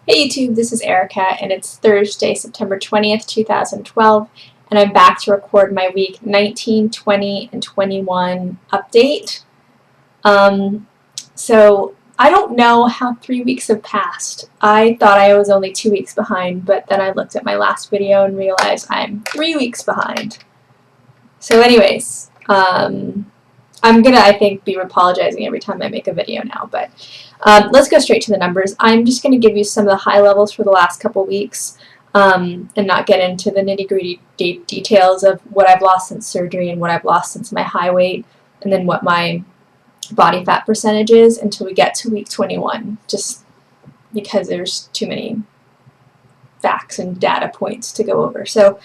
Hey YouTube, this is Erica, and it's Thursday, September 20th, 2012, and I'm back to record my week 19, 20, and 21 update. So I don't know how 3 weeks have passed. I thought I was only 2 weeks behind, but then I looked at my last video and realized I'm 3 weeks behind. So anyways, I'm gonna, I think, be apologizing every time I make a video now, but let's go straight to the numbers. I'm just gonna give you some of the high levels for the last couple weeks and not get into the nitty-gritty details of what I've lost since surgery and what I've lost since my high weight, and then what my body fat percentage is until we get to week 21, just because there's too many facts and data points to go over. So,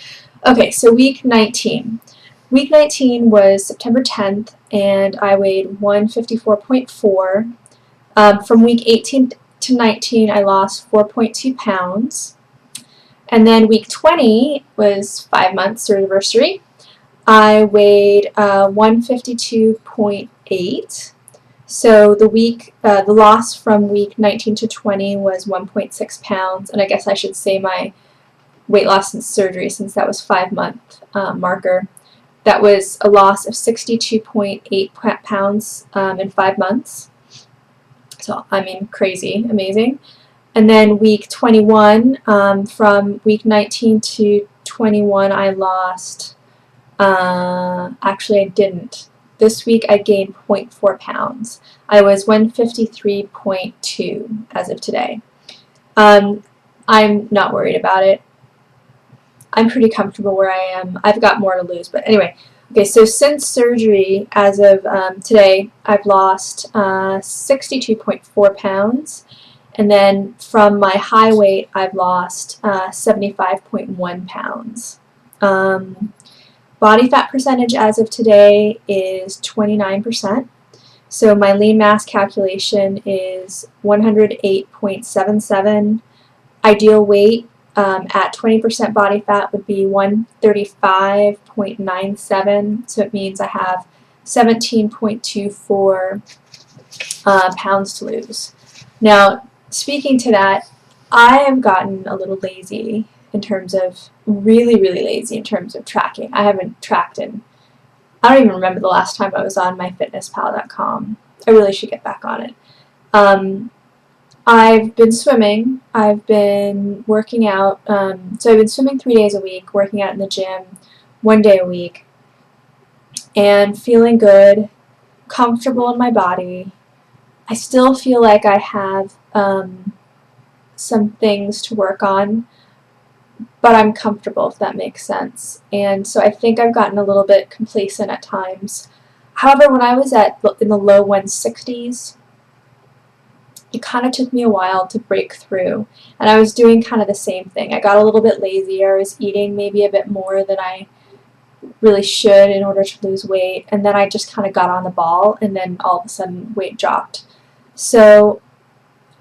okay, so week 19. Week 19 was September 10th, and I weighed 154.4. From week 18 to 19, I lost 4.2 pounds. And then week 20 was 5 months, surgerversary. I weighed 152.8. So the loss from week 19 to 20 was 1.6 pounds, and I guess I should say my weight loss since surgery, since that was 5-month marker. That was a loss of 62.8 pounds in 5 months. So, I mean, crazy, amazing. And then week 21, from week 19 to 21, I lost, actually I didn't. This week I gained 0.4 pounds. I was 153.2 as of today. I'm not worried about it. I'm pretty comfortable where I am. I've got more to lose, but anyway. Okay, so since surgery, as of today, I've lost 62.4 pounds, and then from my high weight, I've lost 75.1 pounds. Body fat percentage as of today is 29%. So my lean mass calculation is 108.77. Ideal weight at 20% body fat would be 135.97, so it means I have 17.24 pounds to lose. Now, speaking to that, I have gotten a little lazy in terms of, really lazy in terms of tracking. I haven't tracked in, I don't even remember the last time I was on myfitnesspal.com. I really should get back on it. I've been swimming, I've been working out, so I've been swimming 3 days a week, working out in the gym 1 day a week, and feeling good, comfortable in my body. I still feel like I have some things to work on, but I'm comfortable, if that makes sense. And so I think I've gotten a little bit complacent at times. However, when I was in the low 160s, it kind of took me a while to break through, and I was doing kind of the same thing. I got a little bit lazier. I was eating maybe a bit more than I really should in order to lose weight, and then I just kind of got on the ball, and then all of a sudden weight dropped. So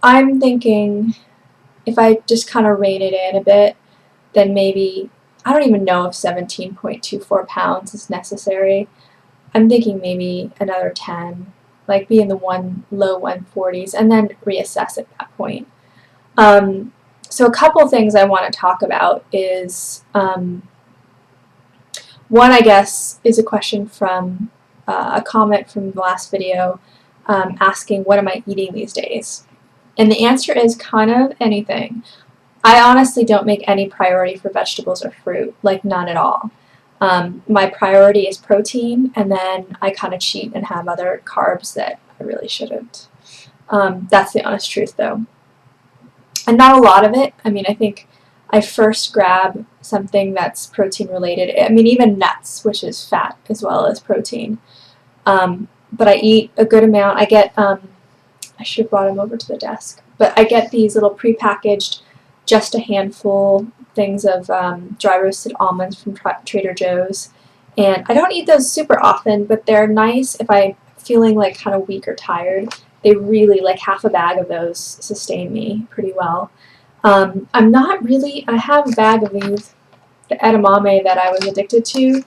I'm thinking if I just kind of rein it in a bit, then maybe, I don't even know if 17.24 pounds is necessary. I'm thinking maybe another 10. Like be in the low 140s, and then reassess at that point. So a couple things I want to talk about is, one, I guess, is a question from a comment from the last video asking, what am I eating these days? And the answer is kind of anything. I honestly don't make any priority for vegetables or fruit, like none at all. My priority is protein, and then I kind of cheat and have other carbs that I really shouldn't. That's the honest truth, though. And not a lot of it. I mean, I think I first grab something that's protein related. I mean, even nuts, which is fat as well as protein. But I eat a good amount. I get, I should have brought them over to the desk, but I get these little prepackaged, just a handful things of dry roasted almonds from Trader Joe's, and I don't eat those super often, but they're nice if I'm feeling like kind of weak or tired. They really, like half a bag of those sustain me pretty well. I'm not really, I have a bag of these, the edamame that I was addicted to.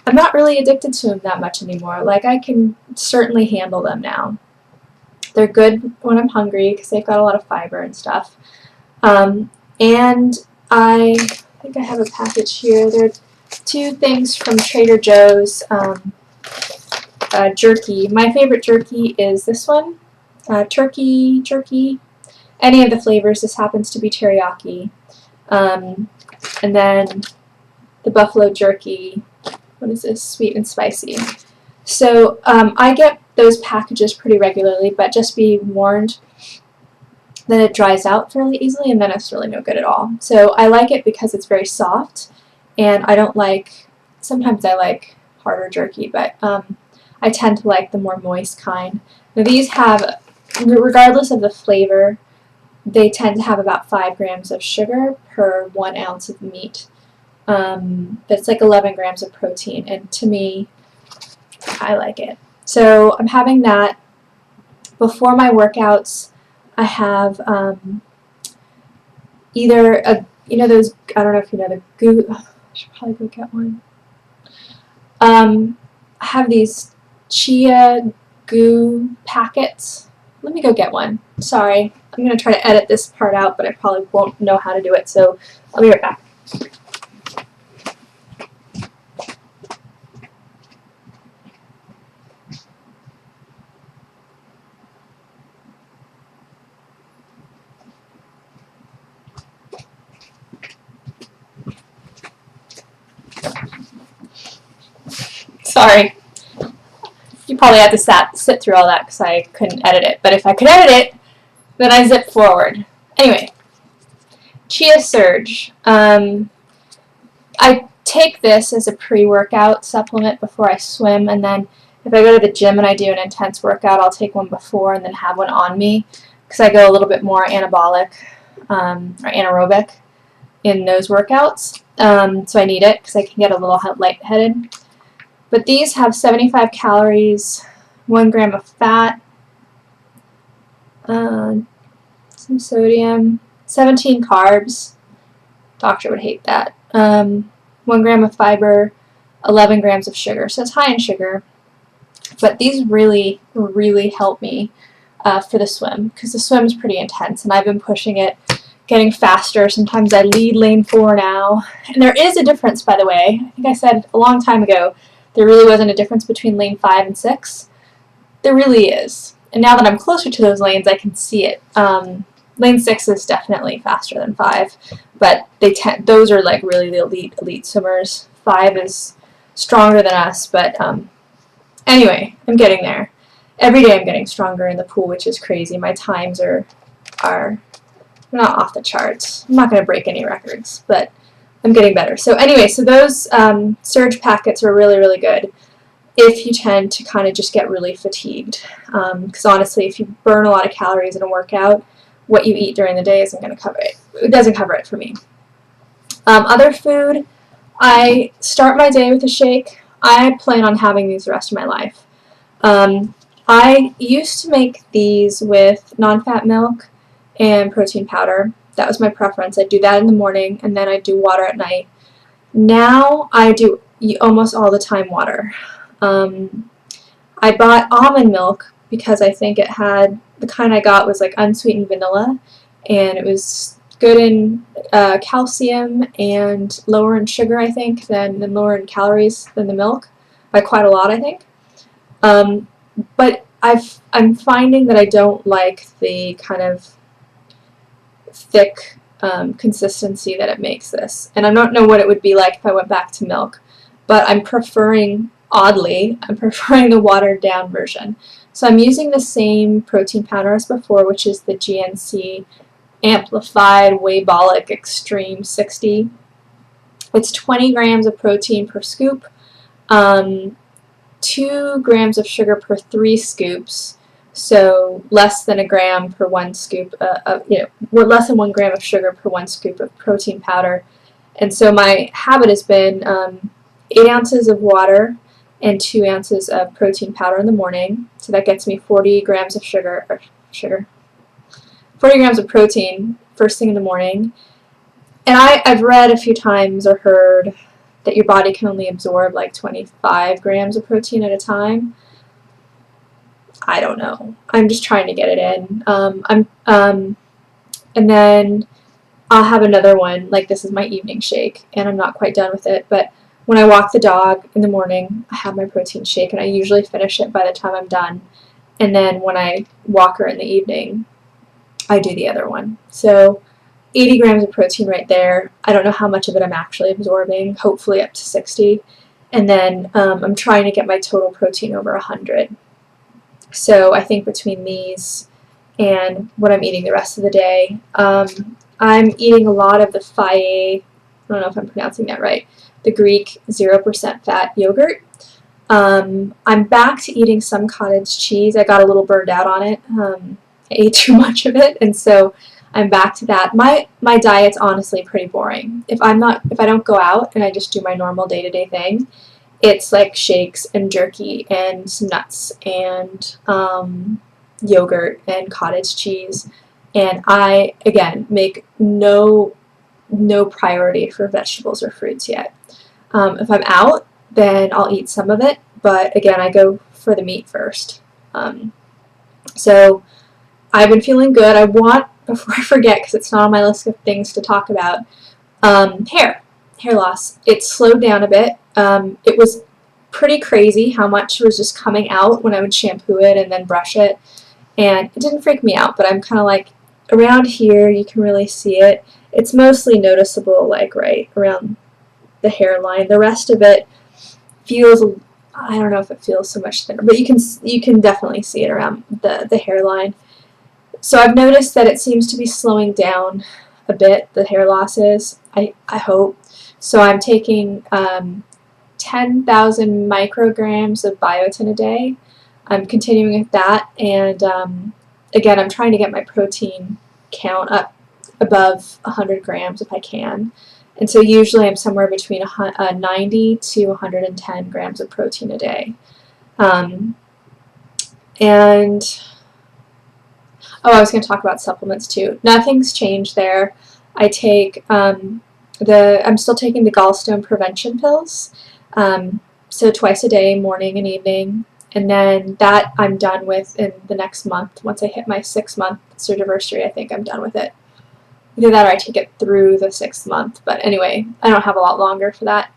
I'm not really addicted to them that much anymore. Like, I can certainly handle them now. They're good when I'm hungry because they've got a lot of fiber and stuff. And I think I have a package here. There are 2 things from Trader Joe's jerky. My favorite jerky is this one, turkey jerky. Any of the flavors. This happens to be teriyaki. And then the buffalo jerky. What is this? Sweet and spicy. So I get those packages pretty regularly, but just be warned that it dries out fairly easily, and then it's really no good at all. So I like it because it's very soft, and I don't like, sometimes I like harder jerky, but I tend to like the more moist kind. Now these have, regardless of the flavor, they tend to have about 5 grams of sugar per 1 ounce of meat. That's like 11 grams of protein, and to me, I like it. So I'm having that before my workouts. I have either a, those, I don't know if you know the goo, I should probably go get one. I have these chia goo packets. Let me go get one. Sorry, I'm going to try to edit this part out, but I probably won't know how to do it, so I'll be right back. Sorry. You probably had to sit through all that because I couldn't edit it. But if I could edit it, then I zip forward. Anyway, Chia Surge. I take this as a pre-workout supplement before I swim, and then if I go to the gym and I do an intense workout, I'll take one before and then have one on me because I go a little bit more anabolic or anaerobic in those workouts. So I need it because I can get a little lightheaded. But these have 75 calories, 1 gram of fat, some sodium, 17 carbs. Doctor would hate that. 1 gram of fiber, 11 grams of sugar. So it's high in sugar. But these really, really help me for the swim because the swim is pretty intense and I've been pushing it, getting faster. Sometimes I lead lane 4 now. And there is a difference, by the way. I think I said a long time ago there really wasn't a difference between lane 5 and 6. There really is. And now that I'm closer to those lanes, I can see it. Lane 6 is definitely faster than 5, but those are like really the elite swimmers. 5 is stronger than us, but anyway, I'm getting there. Every day I'm getting stronger in the pool, which is crazy. My times are not off the charts. I'm not going to break any records, but I'm getting better. So anyway, so those surge packets are really, really good if you tend to kind of just get really fatigued. Because honestly, if you burn a lot of calories in a workout, what you eat during the day isn't going to cover it. It doesn't cover it for me. Other food, I start my day with a shake. I plan on having these the rest of my life. I used to make these with non-fat milk and protein powder. That was my preference. I do that in the morning, and then I do water at night. Now I do almost all the time water. I bought almond milk because I think it had, the kind I got was like unsweetened vanilla, and it was good in calcium and lower in sugar, I think, than lower in calories than the milk, by quite a lot, I think. But I'm finding that I don't like the kind of thick consistency that it makes this. And I don't know what it would be like if I went back to milk, but I'm preferring, oddly, I'm preferring the watered down version. So I'm using the same protein powder as before, which is the GNC Amplified Waybolic Extreme 60. It's 20 grams of protein per scoop, 2 grams of sugar per 3 scoops, so less than a gram per 1 scoop, less than 1 gram of sugar per 1 scoop of protein powder. And so my habit has been 8 ounces of water and 2 ounces of protein powder in the morning. So that gets me 40 grams of 40 grams of protein first thing in the morning. And I've read a few times or heard that your body can only absorb like 25 grams of protein at a time. I don't know. I'm just trying to get it in. And then I'll have another one, like this is my evening shake, and I'm not quite done with it, but when I walk the dog in the morning, I have my protein shake, and I usually finish it by the time I'm done, and then when I walk her in the evening, I do the other one. So 80 grams of protein right there. I don't know how much of it I'm actually absorbing, hopefully up to 60, and then I'm trying to get my total protein over 100. So I think between these and what I'm eating the rest of the day, I'm eating a lot of the Faye, I don't know if I'm pronouncing that right, the Greek 0% fat yogurt. I'm back to eating some cottage cheese. I got a little burned out on it. I ate too much of it, and so I'm back to that. My diet's honestly pretty boring. If I don't go out and I just do my normal day-to-day thing, it's like shakes and jerky and some nuts and yogurt and cottage cheese. And I, again, make no priority for vegetables or fruits yet. If I'm out, then I'll eat some of it, but again, I go for the meat first. So I've been feeling good. I want, before I forget, because it's not on my list of things to talk about, hair loss. It slowed down a bit. It was pretty crazy how much was just coming out when I would shampoo it and then brush it, and it didn't freak me out, but I'm kind of like, around here you can really see it. It's mostly noticeable like right around the hairline. The rest of it feels, I don't know if it feels so much thinner, but you can definitely see it around the hairline. So I've noticed that it seems to be slowing down a bit, the hair losses, I hope. So I'm taking 10,000 micrograms of biotin a day. I'm continuing with that, and again, I'm trying to get my protein count up above 100 grams if I can. And so usually I'm somewhere between 90 to 110 grams of protein a day. And I was going to talk about supplements too. Nothing's changed there. I take I'm still taking the gallstone prevention pills, so twice a day, morning and evening, and then that I'm done with in the next month. Once I hit my 6-month surgerversary, I think I'm done with it. Either that or I take it through the 6th month, but anyway, I don't have a lot longer for that.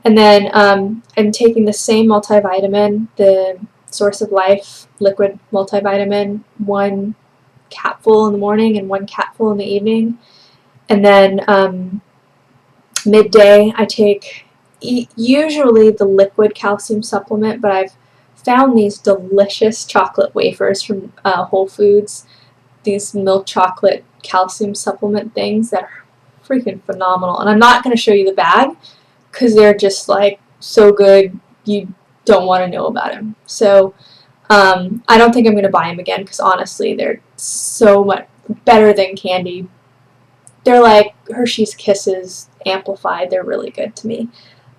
And then I'm taking the same multivitamin, the Source of Life liquid multivitamin, 1 capful in the morning and 1 capful in the evening. And then midday I take usually the liquid calcium supplement, but I've found these delicious chocolate wafers from Whole Foods, these milk chocolate calcium supplement things that are freaking phenomenal. And I'm not going to show you the bag because they're just like so good you don't want to know about them. So I don't think I'm going to buy them again because honestly they're so much better than candy. They're like Hershey's Kisses amplified. They're really good to me.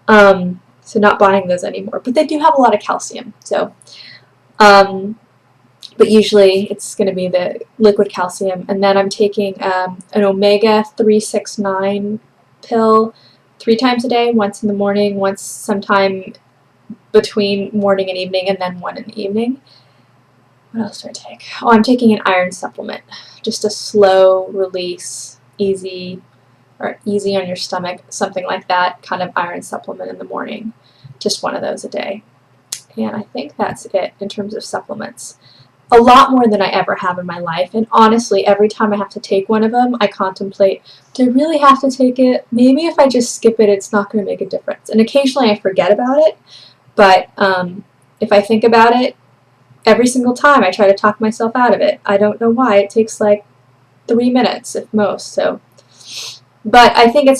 So not buying those anymore. But they do have a lot of calcium. So, but usually it's going to be the liquid calcium. And then I'm taking an omega 369 pill 3 times a day, once in the morning, once sometime between morning and evening, and then 1 in the evening. What else do I take? Oh, I'm taking an iron supplement. Just a slow release, easy on your stomach, something like that, kind of iron supplement in the morning. Just 1 of those a day. And I think that's it in terms of supplements. A lot more than I ever have in my life, and honestly, every time I have to take one of them, I contemplate, do I really have to take it? Maybe if I just skip it, it's not going to make a difference. And occasionally I forget about it, but if I think about it, every single time I try to talk myself out of it. I don't know why. It takes like 3 minutes at most. So, but I think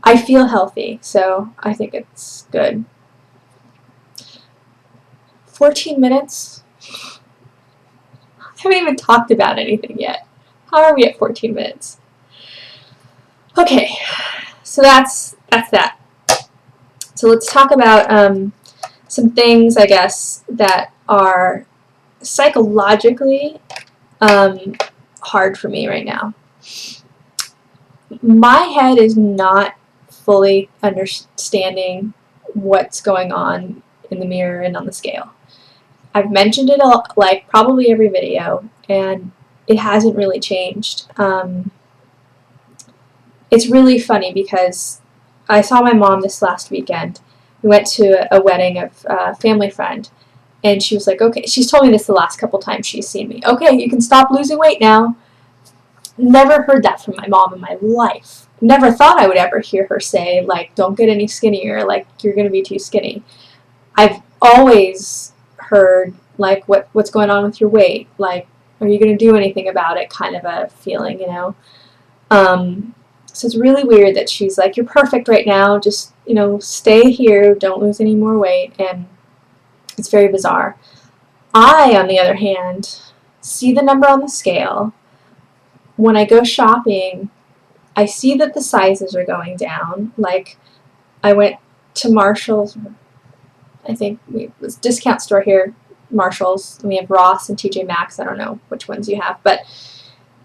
I feel healthy, so I think it's good. 14 minutes? I haven't even talked about anything yet. How are we at 14 minutes? Okay, so that's that. So let's talk about some things, I guess, that are psychologically hard for me right now. My head is not fully understanding what's going on in the mirror and on the scale. I've mentioned it like probably every video, and it hasn't really changed. it's really funny because I saw my mom this last weekend. We went to a wedding of a family friend, and she was like, okay, she's told me this the last couple times she's seen me. Okay, you can stop losing weight now. Never heard that from my mom in my life. Never thought I would ever hear her say, like, don't get any skinnier, like, you're going to be too skinny. I've always heard, like, what's going on with your weight? Like, are you going to do anything about it? Kind of a feeling, you know? So it's really weird that she's like, you're perfect right now, just, you know, stay here, don't lose any more weight, and it's very bizarre. I, on the other hand, see the number on the scale. When I go shopping, I see that the sizes are going down. Like, I went to Marshall's, I think it was a discount store here, Marshall's, and we have Ross and TJ Maxx. I don't know which ones you have, but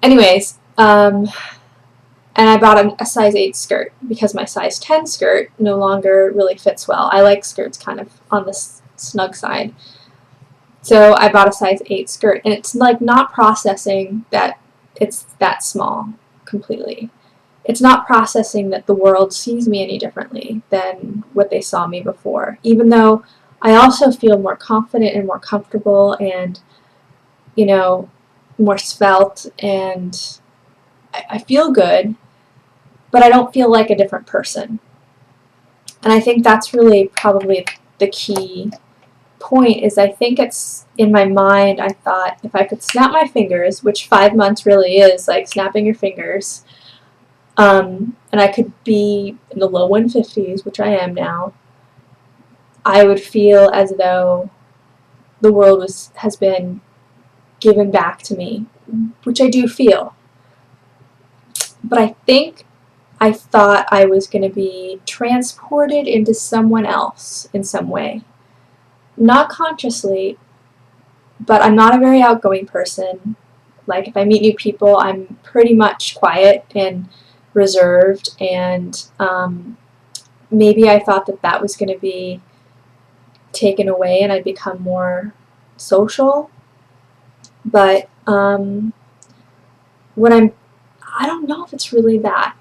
anyways, and I bought a size 8 skirt because my size 10 skirt no longer really fits well. I like skirts kind of on the snug side. So I bought a size 8 skirt, and it's like not processing that it's that small completely. It's not processing that the world sees me any differently than what they saw me before, even though I also feel more confident and more comfortable and, you know, more svelte, and I feel good, but I don't feel like a different person. And I think that's really probably the key point. Is I think it's in my mind, I thought if I could snap my fingers, which 5 months really is like snapping your fingers, and I could be in the low 150s, which I am now, I would feel as though the world has been given back to me, which I do feel. But I think I thought I was going to be transported into someone else in some way. Not consciously, but I'm not a very outgoing person. Like, if I meet new people, I'm pretty much quiet and reserved, and maybe I thought that that was going to be taken away and I'd become more social. But I don't know if it's really that.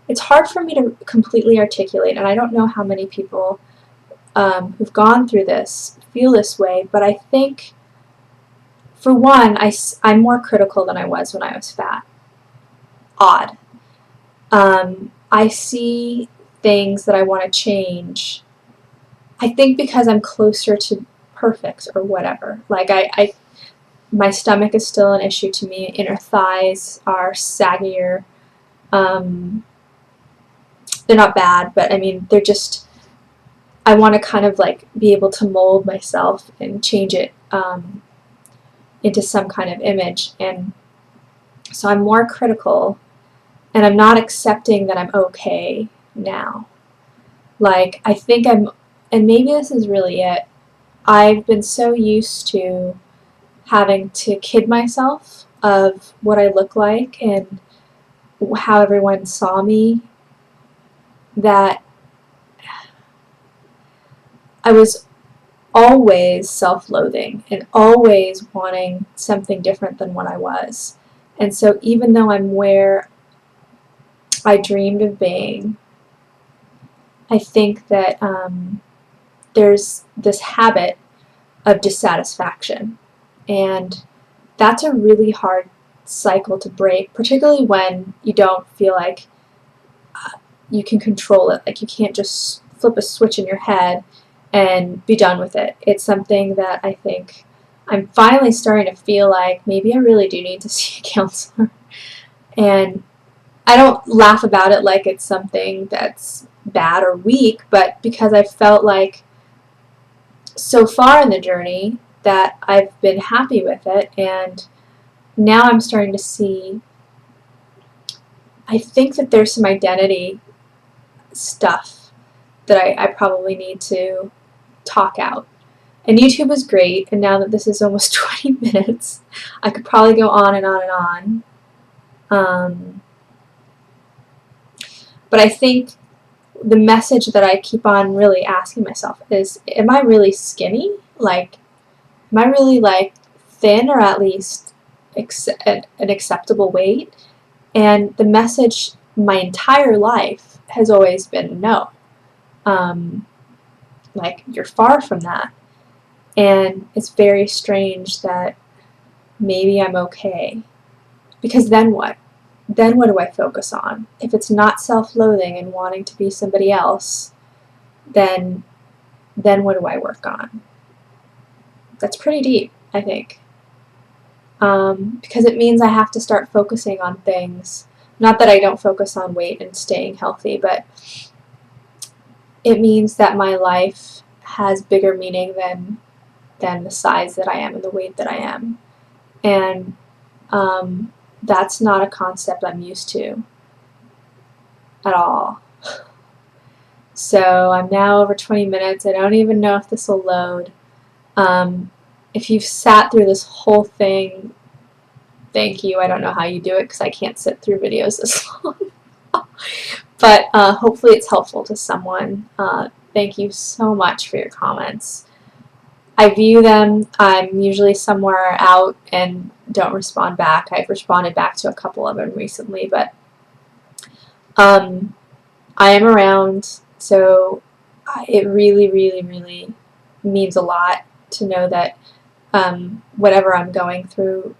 It's hard for me to completely articulate, and I don't know how many people who've gone through this feel this way, but I think, for one, I'm more critical than I was when I was fat. Odd. I see things that I want to change. I think because I'm closer to perfect or whatever. Like, my stomach is still an issue to me. Inner thighs are saggier. They're not bad, but I mean, they're just, I want to kind of like be able to mold myself and change it into some kind of image. And so I'm more critical, and I'm not accepting that I'm okay now. Like, I think and maybe this is really it, I've been so used to having to kid myself of what I look like and how everyone saw me, that I was always self-loathing and always wanting something different than what I was. And so even though I'm where I dreamed of being, I think that there's this habit of dissatisfaction, and that's a really hard cycle to break, particularly when you don't feel like you can control it. Like, you can't just flip a switch in your head and be done with it. It's something that I think I'm finally starting to feel like maybe I really do need to see a counselor. And I don't laugh about it like it's something that's bad or weak, but because I felt like so far in the journey that I've been happy with it, and now I'm starting to see, I think that there's some identity stuff that I probably need to talk out. And YouTube is great, and now that this is almost 20 minutes, I could probably go on and on and on. But I think the message that I keep on really asking myself is, am I really skinny? Like, am I really, like, thin, or at least an acceptable weight? And the message my entire life has always been no. Like, you're far from that. And it's very strange that maybe I'm okay. Because then what? Then what do I focus on? If it's not self-loathing and wanting to be somebody else, then what do I work on? That's pretty deep, I think. Because it means I have to start focusing on things. Not that I don't focus on weight and staying healthy, but it means that my life has bigger meaning than the size that I am and the weight that I am. And that's not a concept I'm used to at all. So I'm now over 20 minutes. I don't even know if this will load. If you've sat through this whole thing, thank you. I don't know how you do it because I can't sit through videos this long. But hopefully it's helpful to someone. Thank you so much for your comments. I view them. I'm usually somewhere out and don't respond back. I've responded back to a couple of them recently, but I am around, so it really, really, really means a lot to know that whatever I'm going through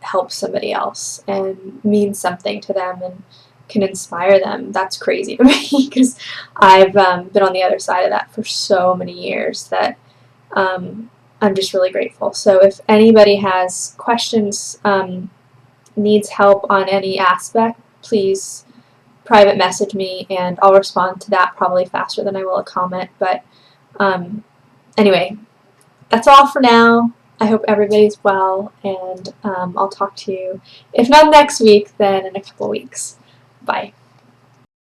helps somebody else and means something to them and can inspire them. That's crazy to me because I've been on the other side of that for so many years that I'm just really grateful. So if anybody has questions, needs help on any aspect, please private message me and I'll respond to that probably faster than I will a comment. But anyway, that's all for now. I hope everybody's well, and I'll talk to you, if not next week, then in a couple weeks. Bye.